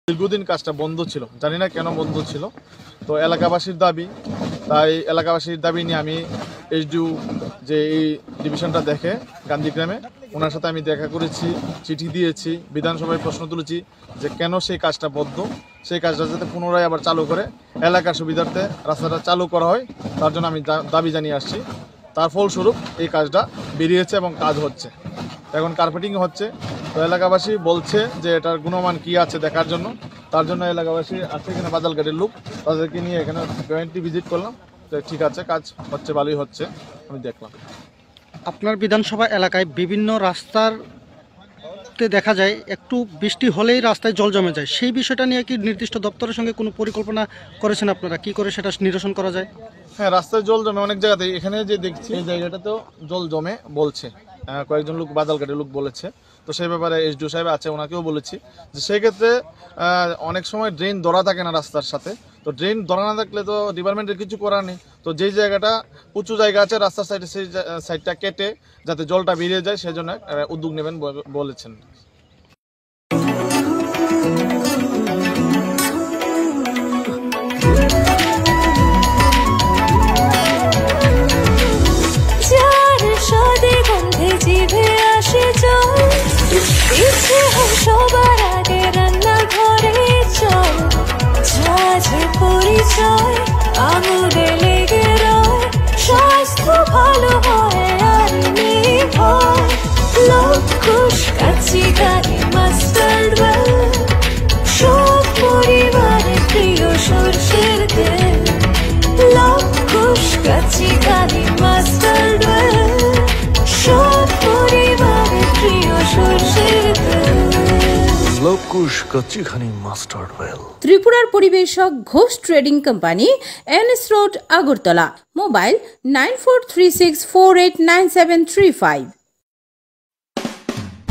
দীর্ঘদিন কাজটা বন্ধ ছিল, জানি না কেন বন্ধ ছিল। তো এলাকাবাসীর দাবি, তাই এলাকাবাসীর দাবি নিয়ে আমি এইচডিউ যে এই ডিভিশনটা দেখে গান্ধীগ্রামে, ওনার সাথে আমি দেখা করেছি, চিঠি দিয়েছি, বিধানসভায় প্রশ্ন তুলেছি যে কেন সেই কাজটা বন্ধ, সেই কাজটা যাতে পুনরায় আবার চালু করে এলাকার সুবিধার্থে রাস্তাটা চালু করা হয়, তার জন্য আমি দাবি জানিয়ে আসছি। তার ফলস্বরূপ এই কাজটা বেরিয়েছে এবং কাজ হচ্ছে, এখন কার্পেটিং হচ্ছে। তো এলাকাবাসী বলছে যে এটার গুণমান কী আছে দেখার জন্য, তার জন্য এলাকাবাসী আছে এখানে বাজালঘাটের লোক, তাদেরকে নিয়ে এখানে জয়েন্টলি ভিজিট করলাম। তো ঠিক আছে, কাজ হচ্ছে, ভালোই হচ্ছে, আমি দেখলাম। আপনার বিধানসভা এলাকায় বিভিন্ন রাস্তাতে দেখা যায় একটু বৃষ্টি হলেই রাস্তায় জল জমে যায়, সেই বিষয়টা নিয়ে কি নির্দিষ্ট দপ্তরের সঙ্গে কোনো পরিকল্পনা করেছেন আপনারা? কি করে সেটা নিরসন করা যায়? হ্যাঁ, রাস্তায় জল জমে অনেক জায়গাতেই, এখানে যে দেখছি এই জায়গাটাতেও জল জমে বলছে, কয়েকজন লোক বাজালঘাটের লোক বলেছে। তো সেই ব্যাপারে এসডিও সাহেব আছে, ওনাকেও বলেছি যে সেই ক্ষেত্রে অনেক সময় ড্রেন ধরা থাকে না রাস্তার সাথে। তো ড্রেন ধরা না থাকলে তো ডিপার্টমেন্টের কিছু করার নেই। তো যেই জায়গাটা উঁচু জায়গা আছে রাস্তার সাইডে, সেই সাইডটা কেটে যাতে জলটা বেরিয়ে যায় সেজন্য উদ্যোগ নেবেন বলেছেন। সবার আগে রান্না ঘরে চল, ঝাঝে পরিচয় আঙুরে লেগে রয়, স্বাস্থ্য ভালো হয় আর নেই ভয়। লবকুশ কাচি গাড়ি মাস্টার্ড ওয়েল, সব পরিবারের প্রিয় সরষের তেল। লবকুশ কাচি গাড়ি মাস্টার্ড ওয়েল, সব পরিবারের প্রিয় সরষের তেল। লবকুশ কাচিখানি মাস্টার্ড ওয়েল। ত্রিপুরার পরিবেশক Ghosh trading company, NS road, Agartala. Mobile 9436489735।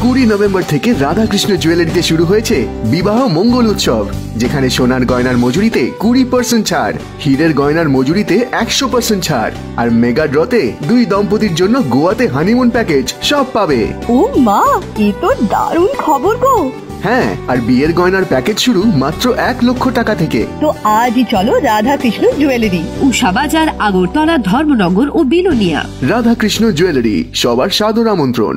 20 November থেকে রাধাকৃষ্ণ জুয়েলারিতে শুরু হয়েছে বিবাহ মঙ্গল উৎসব, যেখানে সোনার গয়নার মজুরিতে 20% ছাড়, হীরের গয়নার মজুরিতে 100% ছাড়, আর মেগা ড্রতে 2 দম্পতির জন্য গোয়াতে হানিমুন প্যাকেজ সব পাবে। ও মা, এ তো দারুণ খবর গো। হ্যাঁ, আর বিয়ের গয়নার প্যাকেজ শুরু মাত্র 1 লক্ষ টাকা থেকে। তো আজই চলো রাধাকৃষ্ণ জুয়েলারি, উষা বাজার, আগরতলা, ধর্মনগর ও বিলোনিয়া। রাধাকৃষ্ণ জুয়েলারি, সবার সাদর আমন্ত্রণ।